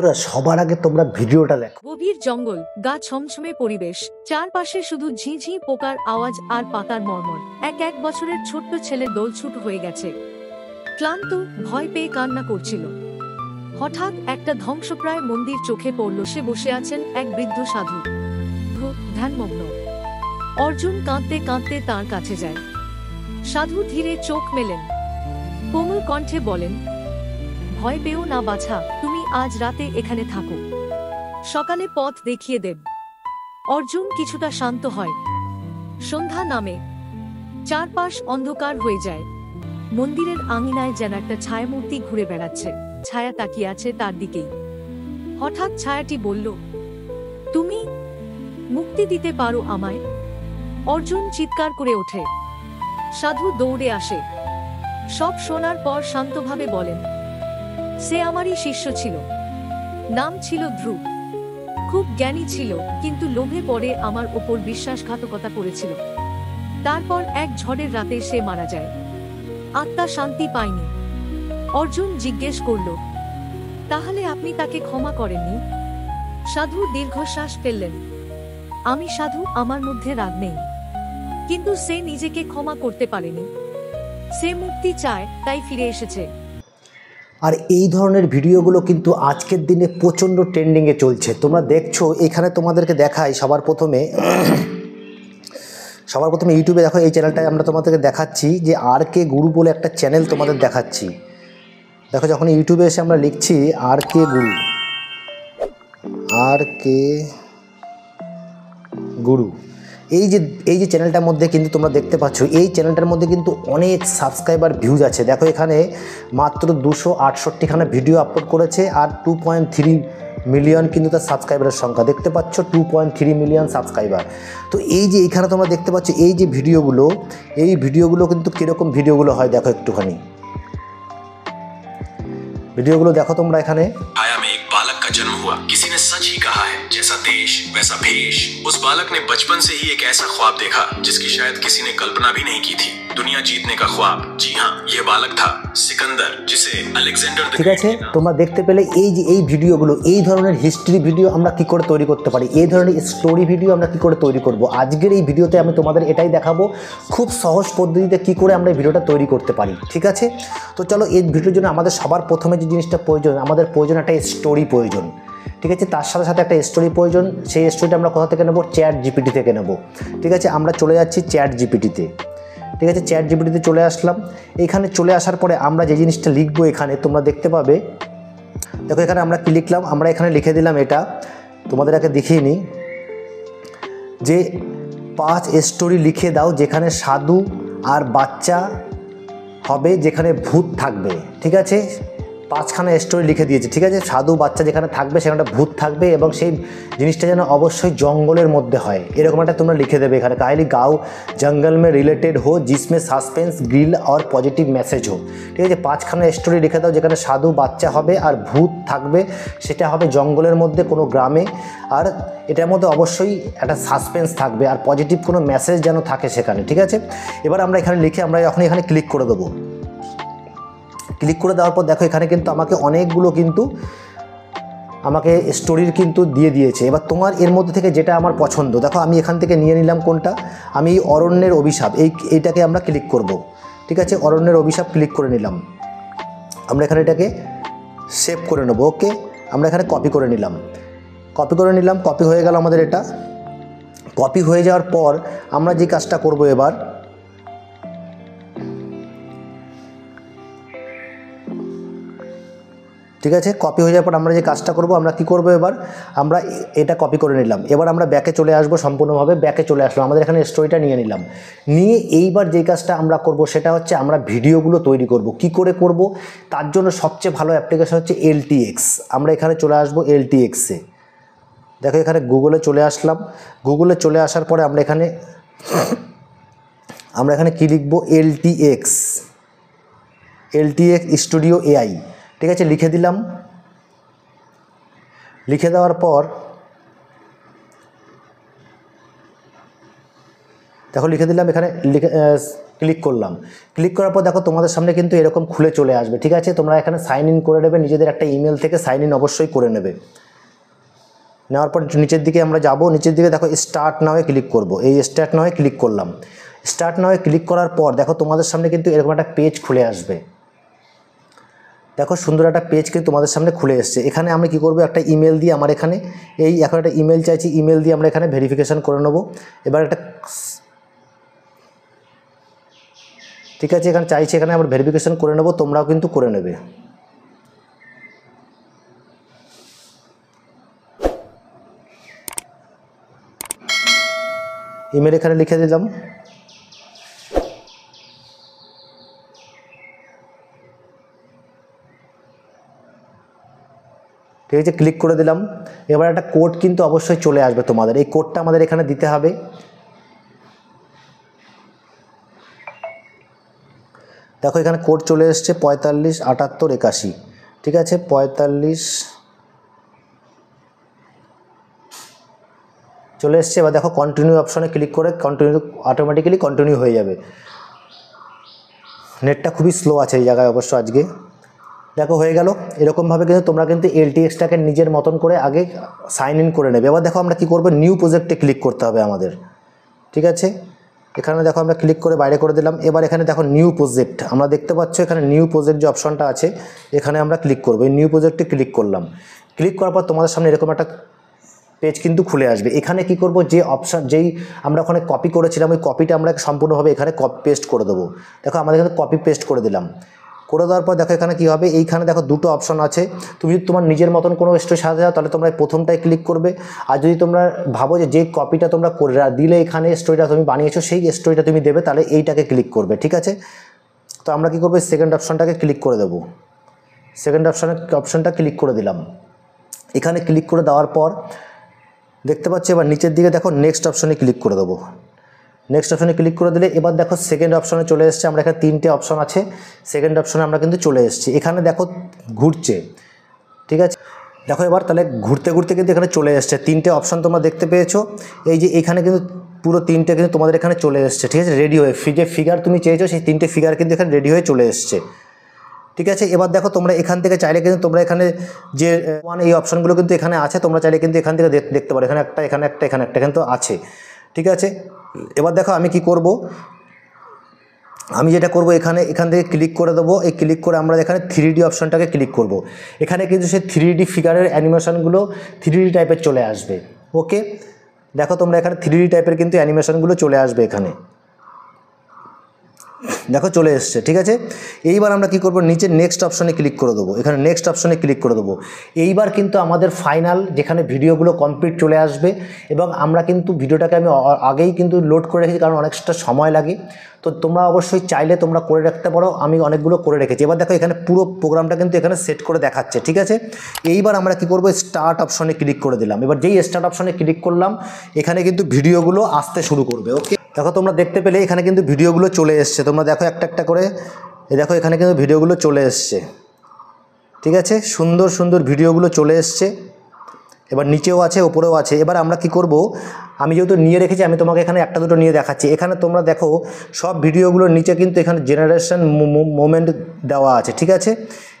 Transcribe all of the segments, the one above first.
তোরা সবার আগে তোমরা ভিডিওটা দেখো। গভীর জঙ্গল, গা ছমছমে পরিবেশ, চারপাশে শুধু ঝিঁঝি পোকার আওয়াজ আর পাতার মর্মর। এক বছরের ছোট্ট ছেলে দোলছুট হয়ে গেছে, ক্লান্ত, ভয় পেয়ে কান্না করছিল। হঠাৎ একটা ধ্বংসপ্রায় মন্দির চোখে পড়ল। সে বসে আছেন এক বৃদ্ধ সাধু, ধ্যানমগ্ন। অর্জুন কাঁদতে কাঁদতে তার কাছে যায়। সাধু ধীরে চোখ মেলেন, কোমল কণ্ঠে বলেন, ভয় পেও না বাছা, তুমি আজ রাতে এখানে থাকো, সকালে পথ দেখিয়ে দেব। অর্জুন কিছুটা শান্ত হয়। সন্ধ্যা নামে, চারপাশ অন্ধকার হয়ে যায়। মন্দিরের আঙিনায় যেন একটা ছায়ামূর্তি ঘুরে বেড়াচ্ছে, ছায়া তাকিয়ে আছে তার দিকেই। হঠাৎ ছায়াটি বলল, তুমি মুক্তি দিতে পারো আমায়। অর্জুন চিৎকার করে ওঠে। সাধু দৌড়ে আসে। সব শোনার পর শান্তভাবে বলেন, সে আমারই শিষ্য ছিল, নাম ছিল ধ্রুব। খুব জ্ঞানী ছিল, কিন্তু লোভে পড়ে আমার ওপর বিশ্বাসঘাতকতা করেছিল। তারপর এক ঝড়ের রাতে সে মারা যায়। আত্মা শান্তি পায়নি। অর্জুন জিজ্ঞেস করল, তাহলে আপনি তাকে ক্ষমা করেননি? সাধু দীর্ঘশ্বাস ফেললেন, আমি সাধু, আমার মধ্যে রাগ নেই, কিন্তু সে নিজেকে ক্ষমা করতে পারেনি। সে মুক্তি চায়, তাই ফিরে এসেছে। আর এই ধরনের ভিডিওগুলো কিন্তু আজকের দিনে প্রচণ্ড ট্রেন্ডিংয়ে চলছে। তোমরা দেখছো, এখানে তোমাদেরকে দেখাই সবার প্রথমে ইউটিউবে দেখো, এই চ্যানেলটায় আমরা তোমাদেরকে দেখাচ্ছি যে আর কে গুরু বলে একটা চ্যানেল তোমাদের দেখাচ্ছি। দেখো, যখন ইউটিউবে এসে আমরা লিখছি আর কে গুরু, এই যে চ্যানেলটার মধ্যে কিন্তু তোমরা দেখতে পাচ্ছ, এই চ্যানেলটার মধ্যে কিন্তু অনেক সাবস্ক্রাইবার ভিউজ আছে। দেখো, এখানে মাত্র 268খানা ভিডিও আপলোড করেছে, আর 2.3 মিলিয়ন কিন্তু তার সাবস্ক্রাইবারের সংখ্যা। দেখতে পাচ্ছ 2.3 মিলিয়ন সাবস্ক্রাইবার। তো এই যে এইখানে তোমরা দেখতে পাচ্ছ এই যে ভিডিওগুলো কিন্তু কীরকম ভিডিওগুলো হয় দেখো একটুখানি। ভিডিওগুলো দেখো তোমরা। এখানে छाया में एक बालक का जन्म हुआ। किसी ने सच ही कहा है, जैसा देश वैसा भेष। उस बालक ने बचपन से ही एक ऐसा ख्वाब देखा जिसकी शायद किसी ने कल्पना भी नहीं की थी, दुनिया जीतने का ख्वाब। जी हाँ, ये बालक था सिकंदर, जिसे अलेक्जेंडर द ঠিক আছে, তোমরা দেখতে পেলে এই ভিডিওগুলো, এই ধরনের হিস্ট্রি ভিডিও আমরা কি করে তৈরি করতে পারি, এই ধরনের স্টোরি ভিডিও আমরা কি করে তৈরি করব। আজকের এই ভিডিওতে আমি তোমাদের এটাই দেখাবো, খুব সহজ পদ্ধতিতে কি করে আমরা এই ভিডিওটা তৈরি করতে পারি। ঠিক আছে, তো চলো, এই ভিডিওর জন্য আমাদের সবার প্রথমে যে জিনিসটা প্রয়োজন, আমাদের প্রয়োজন একটা স্টোরি প্রয়োজন। ঠিক আছে, তার সাথে সাথে একটা স্টোরি প্রয়োজন। সেই স্টোরিটা আমরা কোথা থেকে নেব? চ্যাট জিপিটি থেকে নেব। ঠিক আছে, আমরা চলে যাচ্ছি চ্যাট জিপিটিতে। ঠিক আছে, চ্যাট জিপিটিতে চলে আসলাম। এইখানে চলে আসার পরে আমরা যে জিনিসটা লিখবো, এখানে তোমরা দেখতে পাবে। দেখো, এখানে আমরা কি লিখলাম, আমরা এখানে লিখে দিলাম, এটা তোমাদের আগে দেখিয়ে নিই, যে 5 স্টোরি লিখে দাও যেখানে সাধু আর বাচ্চা হবে, যেখানে ভূত থাকবে। ঠিক আছে, 5খানা স্টোরি লিখে দিয়েছে। ঠিক আছে, সাধু বাচ্চা যেখানে থাকবে সেখানে ভূত থাকবে, এবং সেই জিনিসটা যেন অবশ্যই জঙ্গলের মধ্যে হয়, এরকম একটা তোমরা লিখে দেবে এখানে। কাহিনী গাঁও জঙ্গল মে রিলেটেড হো, জিসমে সাসপেন্স গ্রিল আর পজিটিভ মেসেজ হো। ঠিক আছে, 5খানা স্টোরি লিখে দাও যেখানে সাধু বাচ্চা হবে আর ভূত থাকবে, সেটা হবে জঙ্গলের মধ্যে কোনো গ্রামে, আর এটার মধ্যে অবশ্যই একটা সাসপেন্স থাকবে আর পজিটিভ কোনো মেসেজ যেন থাকে সেখানে। ঠিক আছে, এবার আমরা এখানে লিখে আমরা এখন এখানে ক্লিক করে দেবো। ক্লিক করে দেওয়ার পর দেখো, এখানে কিন্তু আমাকে স্টোরির কিন্তু দিয়ে দিয়েছে। এবার তোমার এর মধ্যে থেকে যেটা আমার পছন্দ, দেখো আমি এখান থেকে নিয়ে নিলাম কোনটা, আমি অরণ্যের অভিশাপ, এইটাকে আমরা ক্লিক করব। ঠিক আছে, অরণ্যের অভিশাপ ক্লিক করে নিলাম। আমরা এখানে এটাকে সেভ করে নেব। ওকে, আমরা এখানে কপি করে নিলাম। কপি হয়ে গেল আমাদের। এটা কপি হয়ে যাওয়ার পর আমরা যে কাজটা করব এবার, ঠিক আছে, কপি হয়ে যাওয়ার পর আমরা যে কাজটা করব, আমরা কি করব, এবার আমরা এটা কপি করে নিলাম। এবার আমরা ব্যাকে চলে আসবো, সম্পূর্ণভাবে ব্যাকে চলে আসলাম। আমাদের এখানে স্টোরিটা নিয়ে নিলাম। নিয়ে এইবার যে কাজটা আমরা করব সেটা হচ্ছে আমরা ভিডিওগুলো তৈরি করব। কি করে করব, তার জন্য সবচেয়ে ভালো অ্যাপ্লিকেশন হচ্ছে LTX। আমরা এখানে চলে আসবো LTX-এ। দেখো, এখানে গুগলে চলে আসলাম। গুগলে চলে আসার পরে আমরা এখানে কি লিখব, LTX স্টুডিও AI। ঠিক আছে, লিখে দিলাম। লিখে দেওয়ার পর দেখো লিখে দিলাম। এখানে ক্লিক করলাম। ক্লিক করার পর দেখো তোমাদের সামনে কিন্তু এরকম খুলে চলে আসবে, ঠিক আছে। তোমরা এখানে সাইন ইন করে নেবে, নিজেদের একটা ইমেল থেকে সাইন ইন অবশ্যই করে নেবে। নেওয়ার পর নিচের দিকে আমরা যাব, নিচের দিকে দেখো স্টার্ট নাওয়ে ক্লিক করব। এই স্টার্ট নাওয়ে ক্লিক করলাম। স্টার্ট নাওয়ে ক্লিক করার পর দেখো তোমাদের সামনে কিন্তু এরকম একটা পেজ খুলে আসবে। দেখো সুন্দর একটা পেজ কিন্তু তোমাদের সামনে খুলে এসছে। এখানে আমি কি করব, একটা ইমেল দিয়ে আমার এখানে এখন একটা ইমেল চাইছি, ইমেল দিয়ে আমরা এখানে ভেরিফিকেশান করে নেব। এবার একটা ঠিক আছে, এখানে চাইছি এখানে আমরা ভেরিফিকেশান করে নেব, তোমরাও কিন্তু করে নেবে। ইমেল এখানে লিখে দিলাম। ঠিক আছে, ক্লিক করে দিলাম। এবার একটা কোড কিন্তু অবশ্যই চলে আসবে তোমাদের, এই কোডটা আমাদের এখানে দিতে হবে। দেখো এখানে কোড চলে এসছে 45 78 81, ঠিক আছে। 45 চলে এসছে। এবার দেখো কন্টিনিউ অপশনে ক্লিক করে কন্টিনিউ, অটোমেটিক্যালি কন্টিনিউ হয়ে যাবে। নেটটা খুবই স্লো আছে এই জায়গায় অবশ্য আজকে। দেখো হয়ে গেল। এরকমভাবে কিন্তু তোমরা কিন্তু LTXটাকে নিজের মতন করে আগে সাইন ইন করে নেবে। এবার দেখো আমরা কি করব, নিউ প্রজেক্টে ক্লিক করতে হবে আমাদের, ঠিক আছে। এখানে দেখো আমরা ক্লিক করে বাইরে করে দিলাম। এবার এখানে দেখো নিউ প্রজেক্ট, আমরা দেখতে পাচ্ছ এখানে নিউ প্রজেক্ট যে অপশনটা আছে এখানে আমরা ক্লিক করব। এই নিউ প্রজেক্টে ক্লিক করলাম। ক্লিক করার পর তোমাদের সামনে এরকম একটা পেজ কিন্তু খুলে আসবে। এখানে কি করব, যে অপশন যেই আমরা ওখানে কপি করেছিলাম ওই কপিটা আমরা সম্পূর্ণভাবে এখানে কপি পেস্ট করে দেবো। দেখো আমাদের এখানে কপি পেস্ট করে দিলাম। করে দেওয়ার পর দেখো এখানে কী হবে, এইখানে দেখো দুটো অপশন আছে। তুমি যদি তোমার নিজের মতন কোনো স্টোরি সাজাতে চাও তাহলে তোমরা প্রথমটায় ক্লিক করবে। আর যদি তোমরা ভাবো যে কপিটা তোমরা করে দিলে এখানে স্টোরিটা তুমি বানিয়েছো সেই স্টোরিটা তুমি দেবে, তাহলে এইটাকে ক্লিক করবে, ঠিক আছে। তো আমরা কী করবো, সেকেন্ড অপশনটাকে ক্লিক করে দেবো। সেকেন্ড অপশনটা ক্লিক করে দিলাম। এখানে ক্লিক করে দেওয়ার পর দেখতে পাচ্ছি এবার নিচের দিকে দেখো নেক্সট অপশনে ক্লিক করে দেবো। নেক্সট অপশনে ক্লিক করে দিলে এবার দেখো সেকেন্ড অপশনে চলে এসছে। আমরা এখানে 3টে অপশন আছে, সেকেন্ড অপশনে আমরা কিন্তু চলে এসেছি। এখানে দেখো ঘুরছে, ঠিক আছে। দেখো এবার তাহলে ঘুরতে ঘুরতে কিন্তু এখানে চলে এসছে। 3টে অপশন তোমরা দেখতে পেয়েছো। এই যে এখানে কিন্তু পুরো 3টে কিন্তু তোমাদের এখানে চলে এসছে, ঠিক আছে, রেডি হয়ে। যে ফিগার তুমি চেয়েছো সেই 3টে ফিগার কিন্তু এখানে রেডি হয়ে চলে এসছে, ঠিক আছে। এবার দেখো তোমরা এখান থেকে চাইলে কিন্তু তোমরা এখানে যে এই অপশনগুলো কিন্তু এখানে আছে, তোমরা চাইলে কিন্তু এখান থেকে দেখতে পারো। এখানে একটা, এখানে একটা, এখানে একটা কিন্তু আছে, ঠিক আছে। এবার দেখো আমি কি করব, আমি যেটা করব এখান থেকে ক্লিক করে দেবো। এই ক্লিক করে আমরা এখানে 3D অপশনটাকে ক্লিক করব। এখানে কিন্তু সেই 3D ফিগারের অ্যানিমেশনগুলো 3D টাইপের চলে আসবে, ওকে। দেখো তোমরা এখানে 3D টাইপের কিন্তু অ্যানিমেশনগুলো চলে আসবে এখানে, দেখো চলে এসছে, ঠিক আছে। এইবার আমরা কি করব, নিচে নেক্সট অপশনে ক্লিক করে দেবো। এখানে নেক্সট অপশনে ক্লিক করে দেবো। এইবার কিন্তু আমাদের ফাইনাল যেখানে ভিডিওগুলো কমপ্লিট চলে আসবে। এবং আমরা কিন্তু ভিডিওটাকে আমি আগেই কিন্তু লোড করে রেখেছি, কারণ অনেকটা সময় লাগে। তো তোমরা অবশ্যই চাইলে তোমরা করে রাখতে পারো, আমি অনেকগুলো করে রেখেছি। এবার দেখো এখানে পুরো প্রোগ্রামটা কিন্তু এখানে সেট করে দেখাচ্ছে, ঠিক আছে। এইবার আমরা কি করব, স্টার্ট অপশনে ক্লিক করে দিলাম। এবার যেই স্টার্ট অপশনে ক্লিক করলাম এখানে কিন্তু ভিডিওগুলো আসতে শুরু করবে, ওকে। দেখো তোমরা দেখতে পেলে এখানে কিন্তু ভিডিওগুলো চলে এসছে। তোমরা দেখো একটা একটা করে, দেখো এখানে কিন্তু ভিডিওগুলো চলে এসছে, ঠিক আছে। সুন্দর সুন্দর ভিডিওগুলো চলে এসছে। এবার নিচেও আছে, ওপরেও আছে। এবার আমরা কি করব, আমি যেহেতু নিয়ে রেখেছি আমি তোমাকে এখানে একটা দুটো নিয়ে দেখাচ্ছি। এখানে তোমরা দেখো সব ভিডিওগুলোর নিচে কিন্তু এখানে জেনারেশন মোমেন্ট দেওয়া আছে, ঠিক আছে।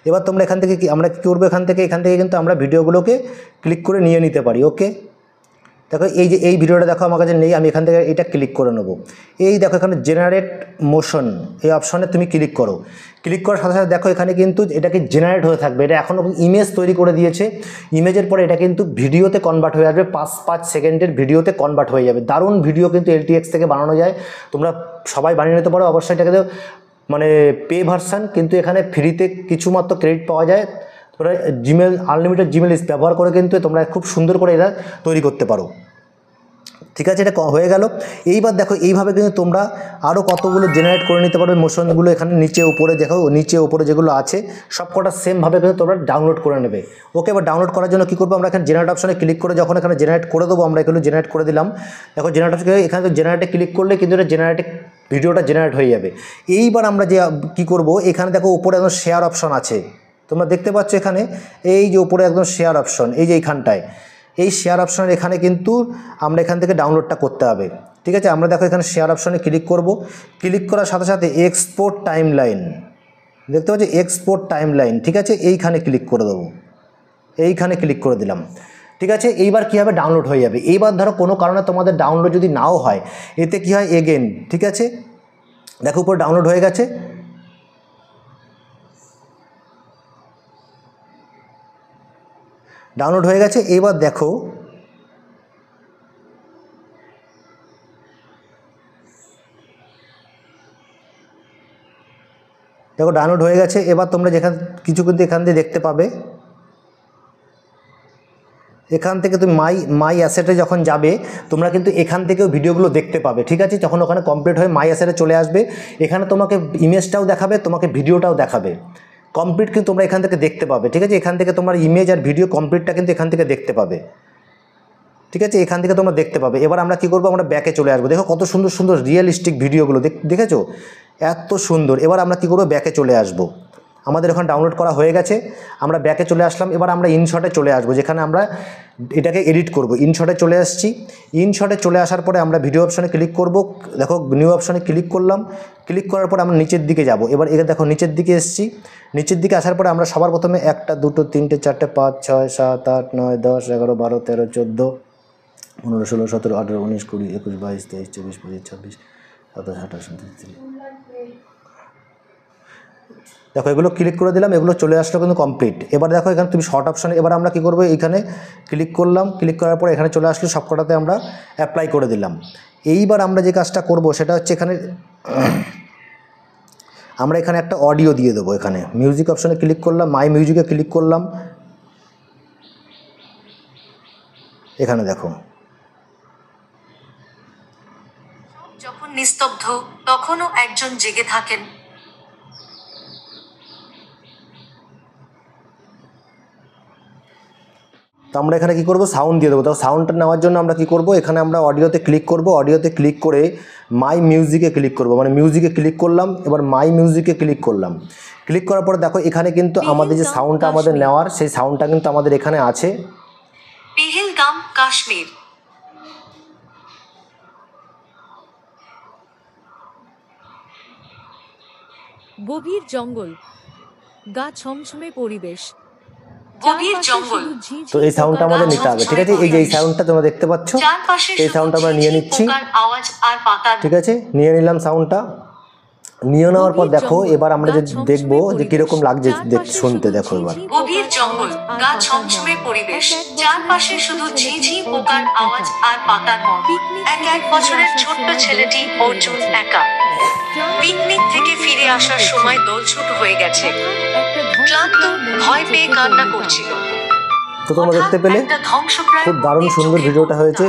এবার তোমরা এখান থেকে আমরা কী করবো, এখান থেকে কিন্তু আমরা ভিডিওগুলোকে ক্লিক করে নিয়ে নিতে পারি, ওকে। দেখো এই যে এই ভিডিওটা দেখো আমার কাছে নেই, আমি এখান থেকে এটা ক্লিক করে নেব। এই দেখো এখানে জেনারেট মোশন এই অপশনে তুমি ক্লিক করো। ক্লিক করার সাথে সাথে দেখো এখানে কিন্তু এটাকে জেনারেট হয়ে থাকবে। এটা এখনও ইমেজ তৈরি করে দিয়েছে। ইমেজের পরে এটা কিন্তু ভিডিওতে কনভার্ট হয়ে আসবে, 5 সেকেন্ডের ভিডিওতে কনভার্ট হয়ে যাবে। দারুণ ভিডিও কিন্তু LTX থেকে বানানো যায়, তোমরা সবাই বানিয়ে নিতে পারো। অবশ্যই এটাকে মানে পে ভার্সান, কিন্তু এখানে ফ্রিতে কিছু মাত্র ক্রেডিট পাওয়া যায়। তোমরা জিমেল আনলিমিটেড জিমেল ব্যবহার করে কিন্তু তোমরা খুব সুন্দর করে এটা তৈরি করতে পারো, ঠিক আছে। এটা হয়ে গেল। এইবার দেখো এইভাবে কিন্তু তোমরা আরও কতগুলো জেনারেট করে নিতে পারবে মোশনগুলো। এখানে নিচে উপরে দেখো, নিচে উপরে যেগুলো আছে সব কটা সেমভাবে কিন্তু তোমরা ডাউনলোড করে নেবে, ওকে। এবার ডাউনলোড করার জন্য কী করবো, আমরা এখানে জেনারেট অপশনে ক্লিক করে যখন এখানে জেনারেট করে দেবো, আমরা এগুলো জেনারেট করে দিলাম। দেখো জেনারেট অপশন, এখানে তো জেনারেটে ক্লিক করলে কিন্তু এটা ভিডিওটা জেনারেট হয়ে যাবে। এইবার আমরা যে কী করবো, এখানে দেখো উপরে একদম শেয়ার অপশন আছে, তোমরা দেখতে পাচ্ছ এখানে এই যে উপরে একদম শেয়ার অপশন, এই যে এইখানটায় এই শেয়ার অপশনের এখানে কিন্তু আমরা এখান থেকে ডাউনলোডটা করতে হবে। ঠিক আছে, আমরা দেখো এখানে শেয়ার অপশনে ক্লিক করব। ক্লিক করার সাথে সাথে এক্সপোর্ট টাইম লাইন দেখতে পাচ্ছি, এক্সপোর্ট টাইম লাইন, ঠিক আছে, এইখানে ক্লিক করে দেবো, এইখানে ক্লিক করে দিলাম। ঠিক আছে, এইবার কী হবে, ডাউনলোড হয়ে যাবে। এইবার ধরো কোনো কারণে তোমাদের ডাউনলোড যদি নাও হয়, এতে কী হয় এগেন, ঠিক আছে, দেখো উপর ডাউনলোড হয়ে গেছে। ডাউনলোড হয়ে গেছে। এইবার দেখো ডাউনলোড হয়ে গেছে। এবার তোমরা যেখানে কিছু কিন্তু এখান দিয়ে দেখতে পাবে, এখান থেকে তুমি মাই অ্যাসেটে যখন যাবে তোমরা কিন্তু এখান থেকেও ভিডিওগুলো দেখতে পাবে। ঠিক আছে, যখন ওখানে কমপ্লিট হয়ে মাই অ্যাসেটে চলে আসবে, এখানে তোমাকে ইমেজটাও দেখাবে, তোমাকে ভিডিওটাও দেখাবে। কমপ্লিট কিন্তু তোমরা এখান থেকে দেখতে পাবে। ঠিক আছে, এখান থেকে তোমার ইমেজ আর ভিডিও কমপ্লিটটা কিন্তু এখান থেকে দেখতে পাবে। ঠিক আছে, এখান থেকে তোমরা দেখতে পাবে। এবার আমরা কী করবো, আমরা ব্যাকে চলে আসবো। দেখো কত সুন্দর সুন্দর রিয়েলিস্টিক ভিডিওগুলো দেখেছো, এত সুন্দর। এবার আমরা কী করবো, ব্যাকে চলে আসবো। আমাদের এখন ডাউনলোড করা হয়ে গেছে, আমরা ব্যাকে চলে আসলাম। এবার আমরা ইনশটে চলে আসবো, যেখানে আমরা এটাকে এডিট করব। ইনশটে চলে আসছি। ইনশটে চলে আসার পরে আমরা ভিডিও অপশনে ক্লিক করব। দেখো নিউ অপশনে ক্লিক করলাম। ক্লিক করার পরে আমরা নিচের দিকে যাব। এবার এখানে দেখো নিচের দিকে এসেছি। নিচের দিকে আসার পরে আমরা সবার প্রথমে 1 2 3 4 5 6 7 8 9 10 11 12 13 14 15 16 17 18 19 20 21 22 23 24 25 26 27 28 29 দেখো এগুলো ক্লিক করে দিলাম, এগুলো চলে আসলো কিন্তু কমপ্লিট। এবার দেখো এখানে তুমি শর্ট অপশানে, এবার আমরা কী করবো, এইখানে ক্লিক করলাম। ক্লিক করার পর এখানে চলে আসলো, সবকটাতে আমরা অ্যাপ্লাই করে দিলাম। এইবার আমরা যে কাজটা করব সেটা হচ্ছে এখানে আমরা এখানে একটা অডিও দিয়ে দেবো। এখানে মিউজিক অপশানে ক্লিক করলাম, মাই মিউজিকে ক্লিক করলাম। এখানে দেখো যখন নিস্তব্ধ তখনও একজন জেগে থাকেন। তো আমরা এখানে কী করবো, সাউন্ড দিয়ে দেবো। তো সাউন্ডটা নেওয়ার জন্য আমরা কী করবো, এখানে আমরা অডিওতে ক্লিক করব। অডিওতে ক্লিক করে মাই মিউজিকে ক্লিক করব, মানে মিউজিকে ক্লিক করলাম। এবার মাই মিউজিকে ক্লিক করলাম। ক্লিক করার পরে দেখো এখানে কিন্তু আমাদের যে সাউন্ডটা আমাদের নেওয়ার, সেই সাউন্ডটা কিন্তু আমাদের এখানে আছে। পেহেলগাম, কাশ্মীর। গভীর জঙ্গল, গা ছমছমে পরিবেশ, গভীর জঙ্গল। তো এই সাউন্ডটা আমাদের নিতে হবে। ঠিক আছে, এই যে এই সাউন্ডটা তোমরা দেখতে পাচ্ছ, এই সাউন্ডটা আমরা নিয়ে নিচ্ছি। ঠিক আছে, নিয়ে নিলাম সাউন্ডটা। নিয়ে নেওয়ার পর দেখো এবার আমরা যে দেখবো যে কিরকম লাগছে শুনতে। দেখো এবার গভীর জঙ্গল, গা ছমছমে পরিবেশ, চারপাশে শুধু ঝিঝি পোকার আওয়াজ আর পাতার মর্ম। 1 বছরের ছোট্ট ছেলেটি অর্জুন একা পিকনিক থেকে ফিরে আসার সময় দোলছুট হয়ে গেছে। ক্লান্ত, ভয় পেয়ে কান্না করছিল। তো তোমরা দেখতে পেলে খুব দারুণ সুন্দর ভিডিওটা হয়েছে।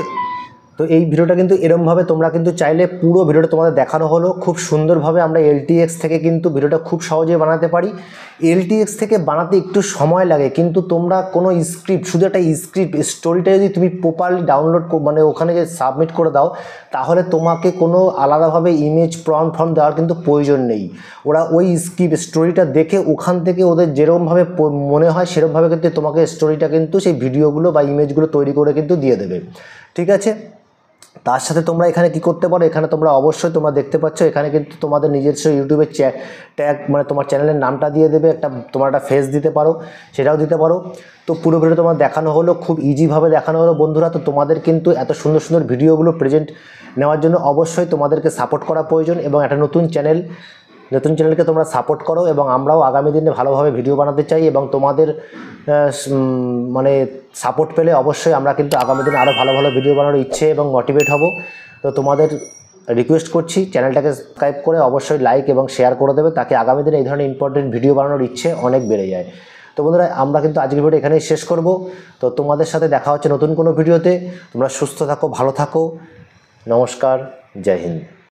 তো এই ভিডিওটা কিন্তু এরমভাবে তোমরা কিন্তু চাইলে পুরো ভিডিওটা তোমাদের দেখানো হলো। খুব সুন্দরভাবে আমরা LTX থেকে কিন্তু ভিডিওটা খুব সহজে বানাতে পারি। LTX থেকে বানাতে একটু সময় লাগে, কিন্তু তোমরা কোনো স্ক্রিপ্ট, শুধু একটা স্ক্রিপ্ট স্টোরিটা যদি তুমি প্রপারলি ডাউনলোড মানে ওখানে যে সাবমিট করে দাও, তাহলে তোমাকে কোনো আলাদাভাবে ইমেজ ফর্ম দেওয়ার কিন্তু প্রয়োজন নেই। ওরা ওই স্টোরিটা দেখে ওখান থেকে ওদের যেরকমভাবে মনে হয় সেরকমভাবে কিন্তু তোমাকে স্টোরিটা কিন্তু সেই ভিডিওগুলো বা ইমেজগুলো তৈরি করে কিন্তু দিয়ে দেবে। ঠিক আছে, তার সাথে তোমরা এখানে কি করতে পারো, এখানে তোমরা অবশ্যই তোমরা দেখতে পাচ্ছ এখানে কিন্তু তোমাদের নিজস্ব ইউটিউবের ট্যাগ মানে তোমার চ্যানেলের নামটা দিয়ে দেবে, তোমার একটা ফেস দিতে পারো, সেটাও দিতে পারো। তো পুরো ভিডিও তোমার দেখানো হলো, খুব ইজিভাবে দেখানো হলো বন্ধুরা। তো তোমাদের কিন্তু এত সুন্দর সুন্দর ভিডিওগুলো প্রেজেন্ট নেওয়ার জন্য অবশ্যই তোমাদেরকে সাপোর্ট করা প্রয়োজন, এবং একটা নতুন চ্যানেলকে তোমরা সাপোর্ট করো। এবং আমরাও আগামী দিনে ভালোভাবে ভিডিও বানাতে চাই, এবং তোমাদের মানে সাপোর্ট পেলে অবশ্যই আমরা কিন্তু আগামী দিনে আরও ভালো ভালো ভিডিও বানানোর ইচ্ছে এবং মোটিভেট হব। তো তোমাদের রিকোয়েস্ট করছি চ্যানেলটাকে সাবস্ক্রাইব করে অবশ্যই লাইক এবং শেয়ার করে দেবে, তাকে আগামী দিনে এই ধরনের ইম্পর্টেন্ট ভিডিও বানানোর ইচ্ছে অনেক বেড়ে যায়। তো বন্ধুরা, আমরা কিন্তু আজকের ভিডিও এখানেই শেষ করব। তো তোমাদের সাথে দেখা হচ্ছে নতুন কোনো ভিডিওতে। তোমরা সুস্থ থাকো, ভালো থাকো। নমস্কার, জয় হিন্দ।